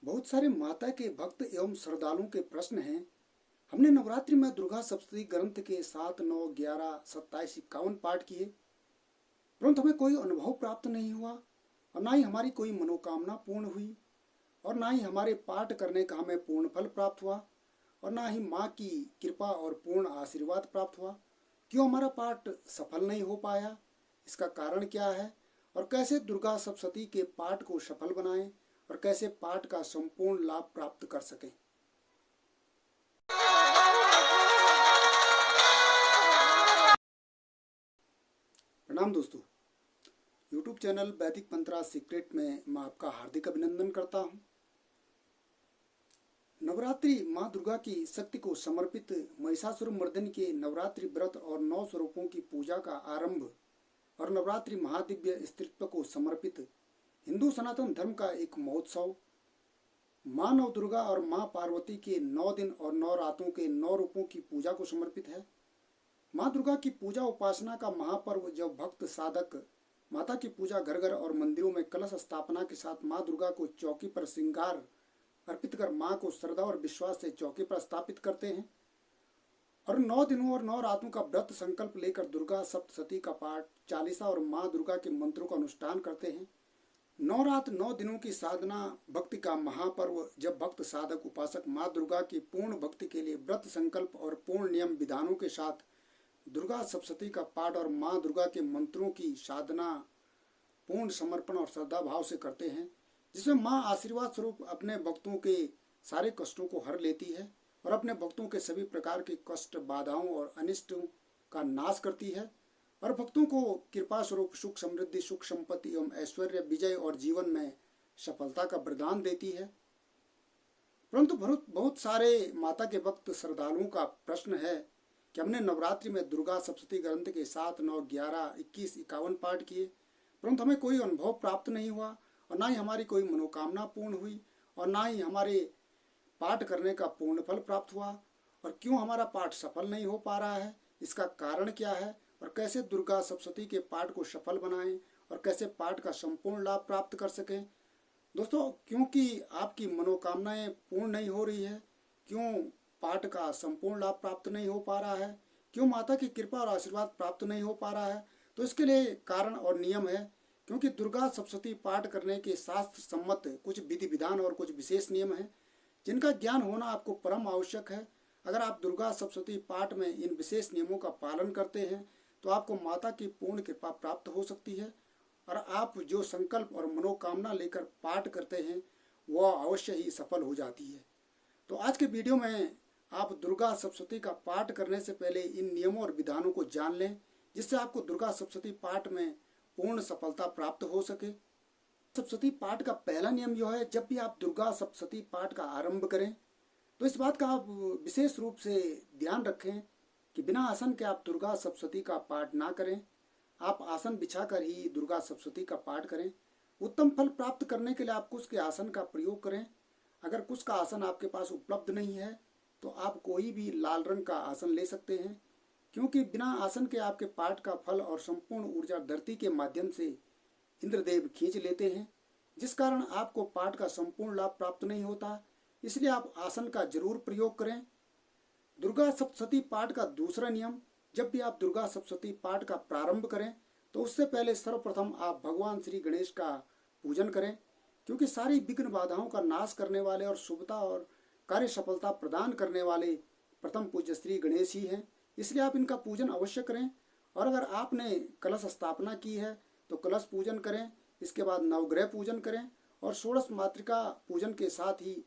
बहुत सारे माता के भक्त एवं श्रद्धालुओं के प्रश्न हैं। हमने नवरात्रि में दुर्गा सप्तशती ग्रंथ के 7, 9, 11, 27, 51 पाठ किए, परंतु हमें कोई अनुभव प्राप्त नहीं हुआ और ना ही हमारी कोई मनोकामना पूर्ण हुई और ना ही हमारे पाठ करने का हमें पूर्ण फल प्राप्त हुआ और ना ही माँ की कृपा और पूर्ण आशीर्वाद प्राप्त हुआ। क्यों हमारा पाठ सफल नहीं हो पाया? इसका कारण क्या है? और कैसे दुर्गा सप्तशती के पाठ को सफल बनाएं और कैसे पाठ का संपूर्ण लाभ प्राप्त कर सकें? प्रणाम दोस्तों, YouTube चैनल वैदिक मंत्रा सीक्रेट में मैं आपका हार्दिक अभिनंदन करता हूं। नवरात्रि माँ दुर्गा की शक्ति को समर्पित महिषासुर मर्दन के नवरात्रि व्रत और 9 स्वरूपों की पूजा का आरंभ और नवरात्रि महादिव्य स्त्रीत्व को समर्पित हिंदू सनातन धर्म का एक महोत्सव माँ नव दुर्गा और माँ पार्वती के 9 दिन और 9 रातों के 9 रूपों की पूजा को समर्पित है। माँ दुर्गा की पूजा उपासना का महापर्व जब भक्त साधक माता की पूजा घर घर और मंदिरों में कलश स्थापना के साथ माँ दुर्गा को चौकी पर श्रृंगार अर्पित कर माँ को श्रद्धा और विश्वास से चौकी पर स्थापित करते हैं और 9 दिनों और 9 रातों का व्रत संकल्प लेकर दुर्गा सप्तशती का पाठ, चालीसा और माँ दुर्गा के मंत्रों का अनुष्ठान करते हैं। 9 रात 9 दिनों की साधना भक्ति का महापर्व जब भक्त साधक उपासक माँ दुर्गा की पूर्ण भक्ति के लिए व्रत संकल्प और पूर्ण नियम विधानों के साथ दुर्गा सप्तशती का पाठ और माँ दुर्गा के मंत्रों की साधना पूर्ण समर्पण और श्रद्धा भाव से करते हैं, जिसमें माँ आशीर्वाद स्वरूप अपने भक्तों के सारे कष्टों को हर लेती है और अपने भक्तों के सभी प्रकार के कष्ट, बाधाओं और अनिष्टों का नाश करती है और भक्तों को कृपा स्वरूप सुख समृद्धि, सुख संपत्ति एवं ऐश्वर्य, विजय और जीवन में सफलता का वरदान देती है। परंतु बहुत सारे माता के भक्त श्रद्धालुओं का प्रश्न है कि हमने नवरात्रि में दुर्गा सप्तशती ग्रंथ के 7, 9, 11, 21, 51 पाठ किए, परंतु हमें कोई अनुभव प्राप्त नहीं हुआ और ना ही हमारी कोई मनोकामना पूर्ण हुई और ना ही हमारे पाठ करने का पूर्ण फल प्राप्त हुआ। और क्यों हमारा पाठ सफल नहीं हो पा रहा है? इसका कारण क्या है? और कैसे दुर्गा सप्तशती के पाठ को सफल बनाएं और कैसे पाठ का संपूर्ण लाभ प्राप्त कर सकें? दोस्तों, क्योंकि आपकी मनोकामनाएं पूर्ण नहीं हो रही है, क्यों पाठ का संपूर्ण लाभ प्राप्त नहीं हो पा रहा है, क्यों माता की कृपा और आशीर्वाद प्राप्त नहीं हो पा रहा है, तो इसके लिए कारण और नियम है। क्योंकि दुर्गा सप्तशती पाठ करने के शास्त्र सम्मत कुछ विधि विधान और कुछ विशेष नियम हैं, जिनका ज्ञान होना आपको परम आवश्यक है। अगर आप दुर्गा सप्तशती पाठ में इन विशेष नियमों का पालन करते हैं तो आपको माता की पूर्ण कृपा प्राप्त हो सकती है और आप जो संकल्प और मनोकामना लेकर पाठ करते हैं वह अवश्य ही सफल हो जाती है। तो आज के वीडियो में आप दुर्गा सप्तशती का पाठ करने से पहले इन नियमों और विधानों को जान लें, जिससे आपको दुर्गा सप्तशती पाठ में पूर्ण सफलता प्राप्त हो सके। सप्तशती पाठ का पहला नियम यह है, जब भी आप दुर्गा सप्तशती पाठ का आरंभ करें तो इस बात का आप विशेष रूप से ध्यान रखें कि बिना आसन के आप दुर्गा सप्तशती का पाठ ना करें। आप आसन बिछाकर ही दुर्गा सप्तशती का पाठ करें। उत्तम फल प्राप्त करने के लिए आप कुश के आसन का प्रयोग करें। अगर कुश का आसन आपके पास उपलब्ध नहीं है तो आप कोई भी लाल रंग का आसन ले सकते हैं, क्योंकि बिना आसन के आपके पाठ का फल और संपूर्ण ऊर्जा धरती के माध्यम से इंद्रदेव खींच लेते हैं, जिस कारण आपको पाठ का संपूर्ण लाभ प्राप्त नहीं होता। इसलिए आप आसन का जरूर प्रयोग करें। दुर्गा सप्तशती पाठ का दूसरा नियम, जब भी आप दुर्गा सप्तशती पाठ का प्रारंभ करें तो उससे पहले सर्वप्रथम आप भगवान श्री गणेश का पूजन करें, क्योंकि सारी विघ्न बाधाओं का नाश करने वाले और शुभता और कार्य सफलता प्रदान करने वाले प्रथम पूज्य श्री गणेश ही हैं। इसलिए आप इनका पूजन अवश्य करें। और अगर आपने कलश स्थापना की है तो कलश पूजन करें, इसके बाद नवग्रह पूजन करें और षोडश मातृका पूजन के साथ ही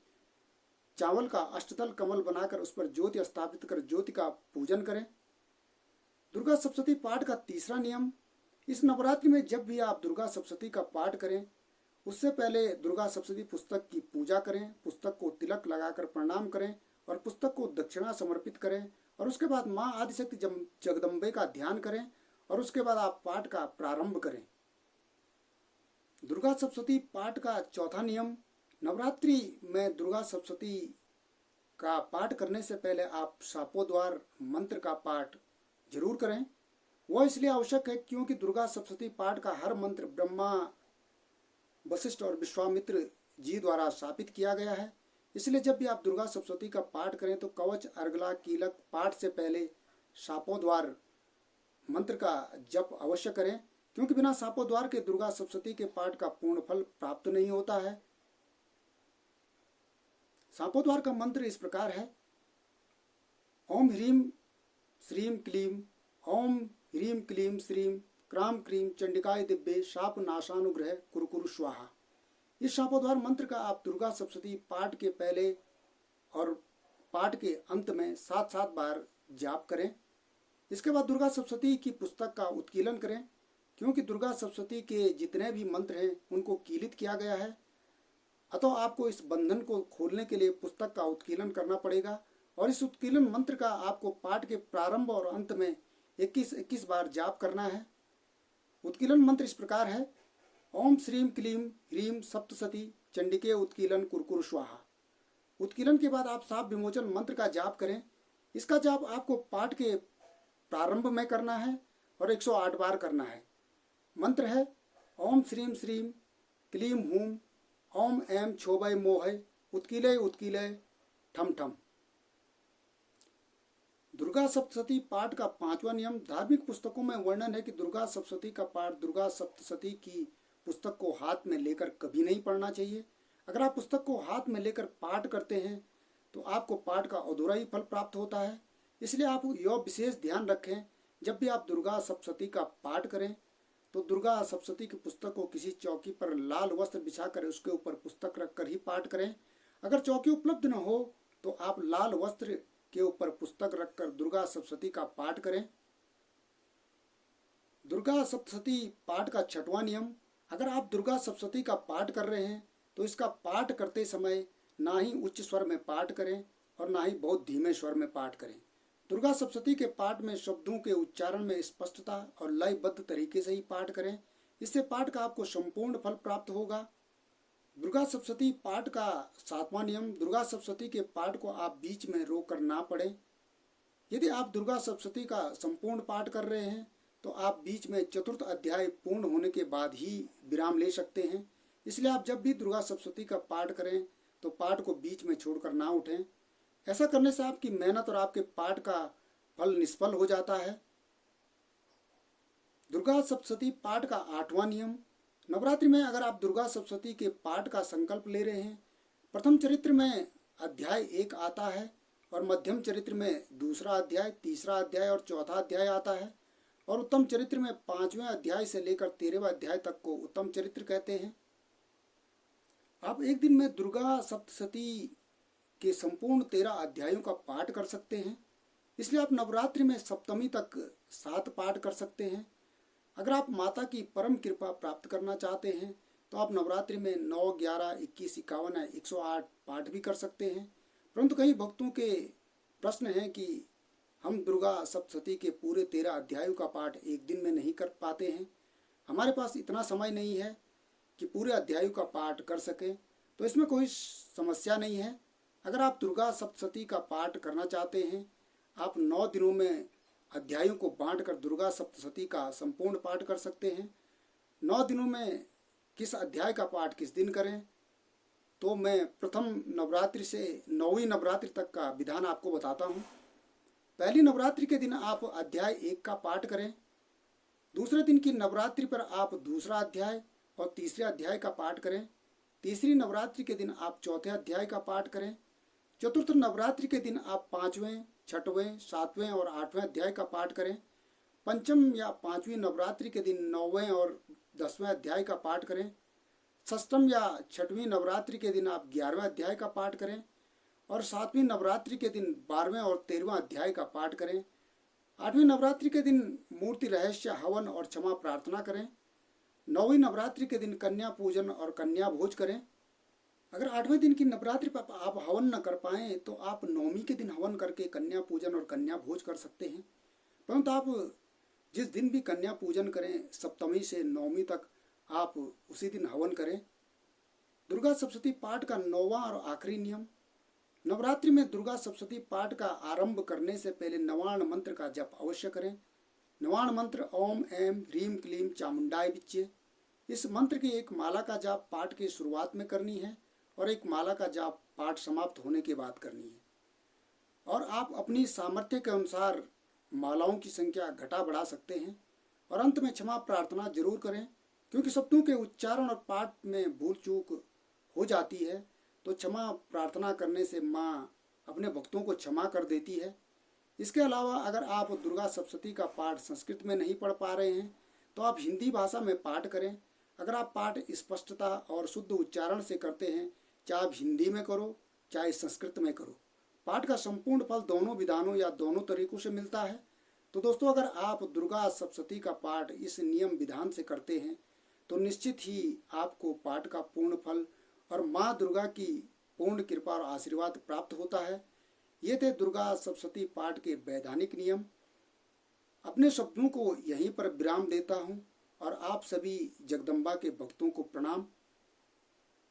चावल का अष्टदल कमल बनाकर उस पर ज्योति स्थापित कर ज्योति का पूजन करें। दुर्गा सप्तशती पाठ का तीसरा नियम, इस नवरात्रि में जब भी आप दुर्गा सप्तशती का पाठ करें उससे पहले दुर्गा सप्तशती पुस्तक की पूजा करें, पुस्तक को तिलक लगाकर प्रणाम करें और पुस्तक को दक्षिणा समर्पित करें और उसके बाद माँ आदिशक्ति जगदम्बे का ध्यान करें और उसके बाद आप पाठ का प्रारंभ करें। दुर्गा सप्तशती पाठ का चौथा नियम, नवरात्रि में दुर्गा सप्तशती का पाठ करने से पहले आप शापोद्वार मंत्र का पाठ जरूर करें। वह इसलिए आवश्यक है क्योंकि दुर्गा सप्तशती पाठ का हर मंत्र ब्रह्मा, वशिष्ठ और विश्वामित्र जी द्वारा स्थापित किया गया है। इसलिए जब भी आप दुर्गा सप्तशती का पाठ करें तो कवच, अर्गला, कीलक पाठ से पहले शापोद्वार मंत्र का जप अवश्य करें, क्योंकि बिना शापोद्वार के दुर्गा सप्तशती के पाठ का पूर्ण फल प्राप्त नहीं होता है। शापोद्वार का मंत्र इस प्रकार है: ओम ह्रीम श्रीम क्लीम, ओम ह्रीम क्लीम श्रीम क्राम क्रीम चंडिकाय दिव्ये शाप नाशानुग्रह कुरकुरु स्वाहा। इस शापोद्वार मंत्र का आप दुर्गा सप्तशती पाठ के पहले और पाठ के अंत में 7-7 बार जाप करें। इसके बाद दुर्गा सप्तशती की पुस्तक का उत्कीलन करें, क्योंकि दुर्गा सप्तशती के जितने भी मंत्र हैं उनको कीलित किया गया है। अतः आपको इस बंधन को खोलने के लिए पुस्तक का उत्कीलन करना पड़ेगा, और इस उत्कीलन मंत्र का आपको पाठ के प्रारंभ और अंत में 21-21 बार जाप करना है। उत्कीलन मंत्र इस प्रकार है: ओम श्रीम क्लीम ह्रीम सप्तशती चंडिके उत्कीलन कुरकुरु स्वाहा। उत्कीलन के बाद आप साप विमोचन मंत्र का जाप करें। इसका जाप आपको पाठ के प्रारंभ में करना है और 108 बार करना है। मंत्र है: ओम श्रीम श्रीम क्लीम हूम ओम एम क्षोभय मोहय उत्कीलय उत्कीलय ठम ठम। दुर्गा सप्तशती पाठ का 5वां नियम। धार्मिक पुस्तकों में वर्णन है कि दुर्गा सप्तशती का पाठ दुर्गा सप्तशती की पुस्तक को हाथ में लेकर कभी नहीं पढ़ना चाहिए। अगर आप पुस्तक को हाथ में लेकर पाठ करते हैं तो आपको पाठ का अधूरा ही फल प्राप्त होता है। इसलिए आप यह विशेष ध्यान रखें, जब भी आप दुर्गा सप्तशती का पाठ करें तो दुर्गा सप्तशती की पुस्तक को किसी चौकी पर लाल वस्त्र बिछाकर उसके ऊपर पुस्तक रखकर ही पाठ करें। अगर चौकी उपलब्ध न हो तो आप लाल वस्त्र के ऊपर पुस्तक रखकर दुर्गा सप्तशती का पाठ करें। दुर्गा सप्तशती पाठ का 6वां नियम। अगर आप दुर्गा सप्तशती का पाठ कर रहे हैं तो इसका पाठ करते समय ना ही उच्च स्वर में पाठ करें और ना ही बहुत धीमे स्वर में पाठ करें। दुर्गा सप्तशती के पाठ में शब्दों के उच्चारण में स्पष्टता और लयबद्ध तरीके से ही पाठ करें। इससे पाठ का आपको संपूर्ण फल प्राप्त होगा। दुर्गा सप्तशती पाठ का 7वां नियम। दुर्गा सप्तशती के पाठ को आप बीच में रोक कर ना पढ़ें। यदि आप दुर्गा सप्तशती का संपूर्ण पाठ कर रहे हैं तो आप बीच में 4th अध्याय पूर्ण होने के बाद ही विराम ले सकते हैं। इसलिए आप जब भी दुर्गा सप्तशती का पाठ करें तो पाठ को बीच में छोड़कर ना उठें। ऐसा करने से आपकी मेहनत और आपके पाठ का फल निष्फल हो जाता है। दुर्गा सप्तशती पाठ का 8वां नियम। नवरात्रि में अगर आप दुर्गा सप्तशती के पाठ का संकल्प ले रहे हैं, प्रथम चरित्र में अध्याय 1 आता है और मध्यम चरित्र में 2रा अध्याय, 3रा अध्याय और 4था अध्याय आता है, और उत्तम चरित्र में 5वें अध्याय से लेकर 13वें अध्याय तक को उत्तम चरित्र कहते हैं। आप एक दिन में दुर्गा सप्तशती के संपूर्ण 13 अध्यायों का पाठ कर सकते हैं। इसलिए आप नवरात्रि में सप्तमी तक 7 पाठ कर सकते हैं। अगर आप माता की परम कृपा प्राप्त करना चाहते हैं तो आप नवरात्रि में 9, 11, 21, 51, 108 पाठ भी कर सकते हैं। परंतु कई भक्तों के प्रश्न हैं कि हम दुर्गा सप्तशती के पूरे 13 अध्यायों का पाठ एक दिन में नहीं कर पाते हैं, हमारे पास इतना समय नहीं है कि पूरे अध्यायों का पाठ कर सकें। तो इसमें कोई समस्या नहीं है। अगर आप दुर्गा सप्तशती का पाठ करना चाहते हैं, आप 9 दिनों में अध्यायों को बांटकर दुर्गा सप्तशती का संपूर्ण पाठ कर सकते हैं। 9 दिनों में किस अध्याय का पाठ किस दिन करें, तो मैं प्रथम नवरात्रि से 9वीं नवरात्रि तक का विधान आपको बताता हूँ। पहली नवरात्रि के दिन आप अध्याय 1 का पाठ करें। दूसरे दिन की नवरात्रि पर आप 2रा अध्याय और 3रे अध्याय का पाठ करें। तीसरी नवरात्रि के दिन आप 4थे अध्याय का पाठ करें। चतुर्थ नवरात्रि के दिन आप 5वें, 6वें, 7वें और 8वें अध्याय का पाठ करें। पंचम या 5वीं नवरात्रि के दिन 9वें और 10वें अध्याय का पाठ करें। षष्ठम या 6वीं नवरात्रि के दिन आप 11वें अध्याय का पाठ करें, और 7वीं नवरात्रि के दिन 12वें और 13वां अध्याय का पाठ करें। 8वीं नवरात्रि के दिन मूर्ति रहस्य, हवन और क्षमा प्रार्थना करें। 9वीं नवरात्रि के दिन कन्या पूजन और कन्या भोज करें। अगर 8वें दिन की नवरात्रि पर आप हवन न कर पाएँ तो आप 9वीं के दिन हवन करके कन्या पूजन और कन्या भोज कर सकते हैं। परंतु आप जिस दिन भी कन्या पूजन करें, सप्तमी से 9वीं तक आप उसी दिन हवन करें। दुर्गा सप्तशती पाठ का 9वां और आखिरी नियम। नवरात्रि में दुर्गा सप्तशती पाठ का आरंभ करने से पहले नवार्ण मंत्र का जप अवश्य करें। नवार्ण मंत्र ओम ऐम ह्रीम क्लीम चामुंडाय विच्चे। इस मंत्र की एक माला का जाप पाठ की शुरुआत में करनी है और एक माला का जाप पाठ समाप्त होने के बाद करनी है। और आप अपनी सामर्थ्य के अनुसार मालाओं की संख्या घटा बढ़ा सकते हैं। और अंत में क्षमा प्रार्थना जरूर करें, क्योंकि शब्दों के उच्चारण और पाठ में भूल चूक हो जाती है। तो क्षमा प्रार्थना करने से माँ अपने भक्तों को क्षमा कर देती है। इसके अलावा अगर आप दुर्गा सप्तशती का पाठ संस्कृत में नहीं पढ़ पा रहे हैं तो आप हिंदी भाषा में पाठ करें। अगर आप पाठ स्पष्टता और शुद्ध उच्चारण से करते हैं, चाहे आप हिंदी में करो चाहे संस्कृत में करो, पाठ का संपूर्ण फल दोनों विधानों या दोनों तरीकों से मिलता है। तो दोस्तों, अगर आप दुर्गा सप्तशती का पाठ इस नियम विधान से करते हैं तो निश्चित ही आपको पाठ का पूर्ण फल और माँ दुर्गा की पूर्ण कृपा और आशीर्वाद प्राप्त होता है। ये थे दुर्गा सप्तशती पाठ के वैधानिक नियम। अपने शब्दों को यहीं पर विराम देता हूँ और आप सभी जगदम्बा के भक्तों को प्रणाम।